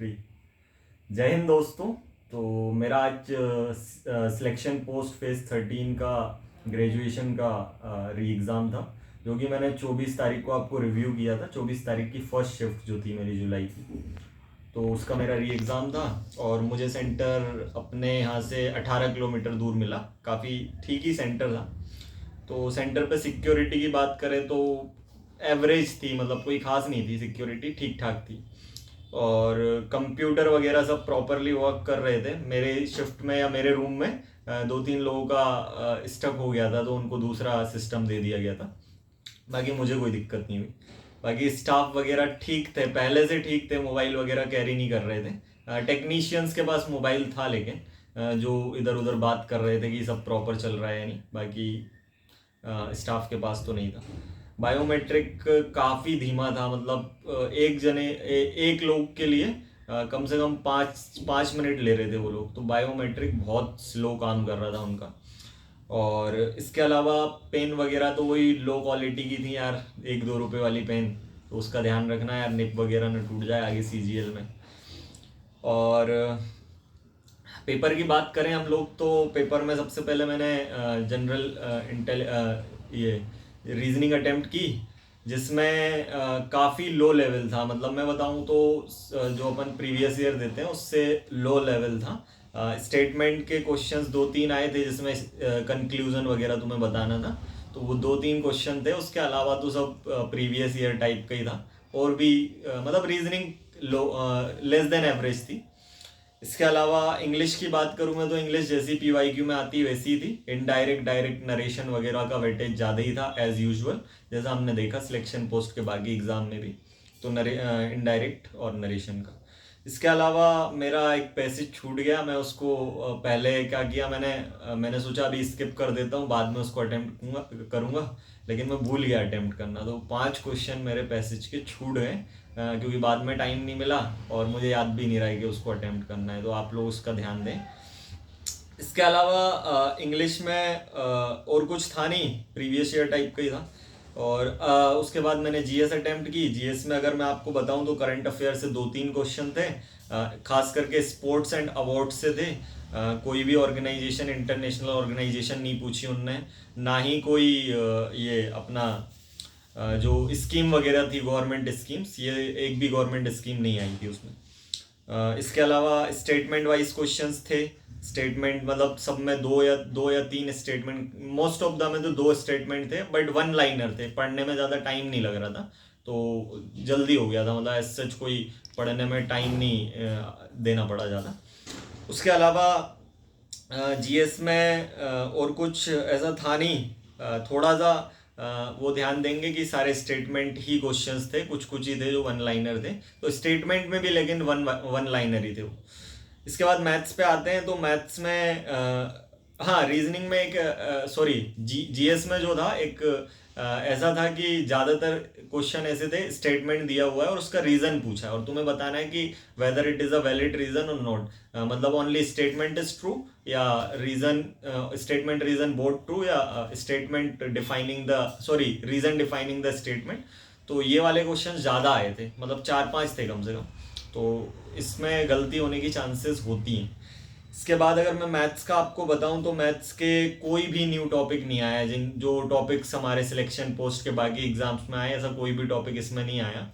Free. जय हिंद दोस्तों। तो मेरा आज सिलेक्शन पोस्ट फेज 13 का ग्रेजुएशन का री एग्ज़ाम था, जो कि मैंने 24 तारीख को आपको रिव्यू किया था। 24 तारीख की फर्स्ट शिफ्ट जो थी मेरी जुलाई की, तो उसका मेरा री एग्ज़ाम था और मुझे सेंटर अपने यहाँ से 18 किलोमीटर दूर मिला। काफ़ी ठीक ही सेंटर था। तो सेंटर पे सिक्योरिटी की बात करें तो एवरेज थी, मतलब कोई खास नहीं थी, सिक्योरिटी ठीक ठाक थी और कंप्यूटर वगैरह सब प्रॉपरली वर्क कर रहे थे। मेरे शिफ्ट में या मेरे रूम में दो तीन लोगों का स्टक हो गया था, तो उनको दूसरा सिस्टम दे दिया गया था। बाकी मुझे कोई दिक्कत नहीं हुई। बाकी स्टाफ वगैरह ठीक थे, पहले से ठीक थे, मोबाइल वगैरह कैरी नहीं कर रहे थे। टेक्नीशियंस के पास मोबाइल था, लेकिन जो इधर उधर बात कर रहे थे कि सब प्रॉपर चल रहा है या नहीं। बाकी स्टाफ के पास तो नहीं था। बायोमेट्रिक काफ़ी धीमा था, मतलब एक लोग के लिए कम से कम 5 मिनट ले रहे थे वो लोग। तो बायोमेट्रिक बहुत स्लो काम कर रहा था उनका। और इसके अलावा पेन वगैरह तो वही लो क्वालिटी की थी यार, 1-2 रुपए वाली पेन। तो उसका ध्यान रखना यार, निप वगैरह न टूट जाए आगे सीजीएल में। और पेपर की बात करें हम लोग, तो पेपर में सबसे पहले मैंने जनरल इंटेल ये रीजनिंग अटेम्प्ट की, जिसमें काफ़ी लो लेवल था। मतलब मैं बताऊं तो जो अपन प्रीवियस ईयर देते हैं उससे लो लेवल था। स्टेटमेंट के क्वेश्चंस 2-3 आए थे, जिसमें कंक्लूजन वगैरह तुम्हें बताना था। तो वो 2-3 क्वेश्चन थे, उसके अलावा तो सब प्रीवियस ईयर टाइप का ही था। और भी मतलब रीजनिंग लो लेस देन एवरेज थी। इसके अलावा इंग्लिश की बात करूँ मैं, तो इंग्लिश जैसी पीवाईक्यू में आती वैसी थी। इनडायरेक्ट डायरेक्ट नरेशन वगैरह का वेटेज ज़्यादा ही था एज यूजुअल, जैसा हमने देखा सिलेक्शन पोस्ट के बाकी एग्जाम में भी। तो इनडायरेक्ट और नरेशन का। इसके अलावा मेरा एक पैसेज छूट गया, मैं उसको पहले क्या किया, मैंने सोचा अभी स्किप कर देता हूँ, बाद में उसको अटेम्प्ट करूँगा, लेकिन मैं भूल गया अटेम्प्ट करना। तो 5 क्वेश्चन मेरे पैसेज के छूट गए, क्योंकि बाद में टाइम नहीं मिला और मुझे याद भी नहीं रहा कि उसको अटेम्प्ट करना है। तो आप लोग उसका ध्यान दें। इसके अलावा इंग्लिश में और कुछ था नहीं, प्रीवियस ईयर टाइप का ही था। और उसके बाद मैंने जीएस अटेम्प्ट की। जीएस में अगर मैं आपको बताऊं तो करंट अफेयर से 2-3 क्वेश्चन थे, खास करके स्पोर्ट्स एंड अवार्ड से थे। कोई भी ऑर्गेनाइजेशन, इंटरनेशनल ऑर्गेनाइजेशन नहीं पूछी उनने, ना ही कोई ये अपना जो स्कीम वगैरह थी, गवर्नमेंट स्कीम्स, ये एक भी गवर्नमेंट स्कीम नहीं आई थी उसमें। इसके अलावा स्टेटमेंट वाइज क्वेश्चंस थे। स्टेटमेंट मतलब सब में दो या तीन स्टेटमेंट, मोस्ट ऑफ द में तो 2 स्टेटमेंट थे, बट वन लाइनर थे। पढ़ने में ज़्यादा टाइम नहीं लग रहा था, तो जल्दी हो गया था। मतलब एज सच कोई पढ़ने में टाइम नहीं देना पड़ा ज़्यादा। उसके अलावा जीएस में और कुछ ऐसा था नहीं। थोड़ा सा वो ध्यान देंगे कि सारे स्टेटमेंट ही क्वेश्चंस थे, कुछ कुछ ही थे जो वन लाइनर थे। तो स्टेटमेंट में भी लेकिन वन लाइनर ही थे वो। इसके बाद मैथ्स पे आते हैं। तो मैथ्स में हाँ, रीजनिंग में एक जीएस में जो था एक ऐसा था कि ज़्यादातर क्वेश्चन ऐसे थे, स्टेटमेंट दिया हुआ है और उसका रीज़न पूछा है और तुम्हें बताना है कि whether it is a valid reason और नॉट। मतलब ओनली स्टेटमेंट इज ट्रू, या reason statement reason both true, या statement defining the reason defining the statement. तो ये वाले क्वेश्चन ज़्यादा आए थे, मतलब 4-5 थे कम से कम। तो इसमें गलती होने की चांसेस होती हैं। इसके बाद अगर मैं मैथ्स का आपको बताऊं, तो मैथ्स के कोई भी न्यू टॉपिक नहीं आया। जो टॉपिक्स हमारे सिलेक्शन पोस्ट के बाकी एग्जाम्स में आए, ऐसा कोई भी टॉपिक इसमें नहीं आया।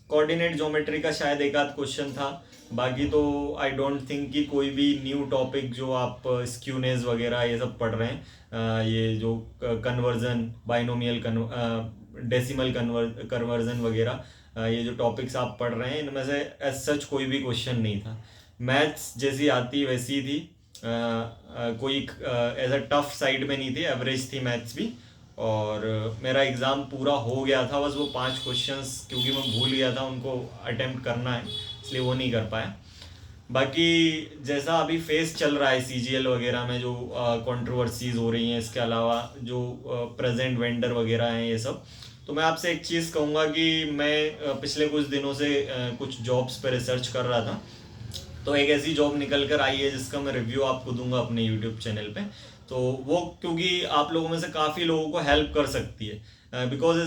कोऑर्डिनेट ज्योमेट्री का शायद एक आध क्वेश्चन था। बाकी तो आई डोंट थिंक कि कोई भी न्यू टॉपिक जो आप स्क्यूनेज वगैरह ये सब पढ़ रहे हैं, ये जो कन्वर्जन, बाइनोमियल डेसिमल कन्वर्जन वगैरह, ये जो टॉपिक्स आप पढ़ रहे हैं, इनमें से एज सच कोई भी क्वेश्चन नहीं था। मैथ्स जैसी आती वैसी थी। कोई एज अ टफ साइड में नहीं थी, एवरेज थी मैथ्स भी। और मेरा एग्ज़ाम पूरा हो गया था, बस वो 5 क्वेश्चंस क्योंकि मैं भूल गया था उनको अटेम्प्ट करना है, इसलिए वो नहीं कर पाया। बाकी जैसा अभी फेस चल रहा है सीजीएल वगैरह में, जो कंट्रोवर्सीज हो रही हैं, इसके अलावा जो प्रेजेंट वेंडर वगैरह हैं ये सब, तो मैं आपसे एक चीज़ कहूँगा कि मैं पिछले कुछ दिनों से कुछ जॉब्स पे रिसर्च कर रहा था। तो एक ऐसी जॉब निकल कर आई है जिसका मैं रिव्यू आपको दूंगा अपने यूट्यूब चैनल पे। तो वो क्योंकि आप लोगों में से काफ़ी लोगों को हेल्प कर सकती है। Because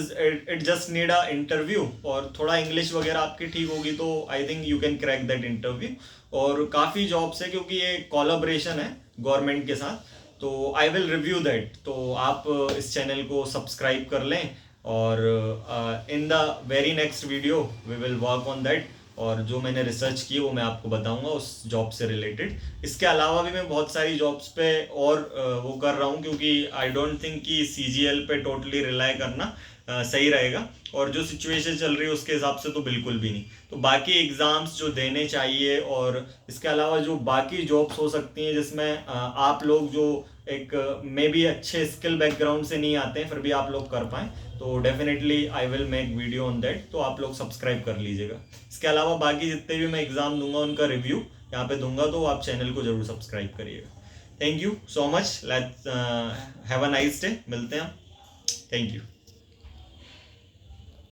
it just need a interview, और थोड़ा इंग्लिश वगैरह आपकी ठीक होगी तो I think you can crack that interview. और काफ़ी जॉब्स है क्योंकि ये कोलैबोरेशन है गवर्नमेंट के साथ, तो आई विल रिव्यू दैट। तो आप इस चैनल को सब्सक्राइब कर लें, और in the very next video we will work on that, और जो मैंने रिसर्च की वो मैं आपको बताऊंगा उस जॉब से रिलेटेड। इसके अलावा भी मैं बहुत सारी जॉब्स पे और वो कर रहा हूँ, क्योंकि आई डोंट थिंक कि CGL पे टोटली रिलाई करना सही रहेगा, और जो सिचुएशन चल रही है उसके हिसाब से तो बिल्कुल भी नहीं। तो बाकी एग्ज़ाम्स जो देने चाहिए, और इसके अलावा जो बाकी जॉब्स हो सकती हैं जिसमें आप लोग जो एक मे बी अच्छे स्किल बैकग्राउंड से नहीं आते हैं फिर भी आप लोग कर पाएँ, तो definitely I will make video on that, तो आप लोग सब्सक्राइब कर लीजिएगा। इसके अलावा बाकी जितने भी मैं एग्ज़ाम दूंगा उनका रिव्यू यहाँ पे दूंगा, तो आप चैनल को जरूर सब्सक्राइब करिएगा। Thank you so much, let's have a nice day, मिलते हैं। Thank you.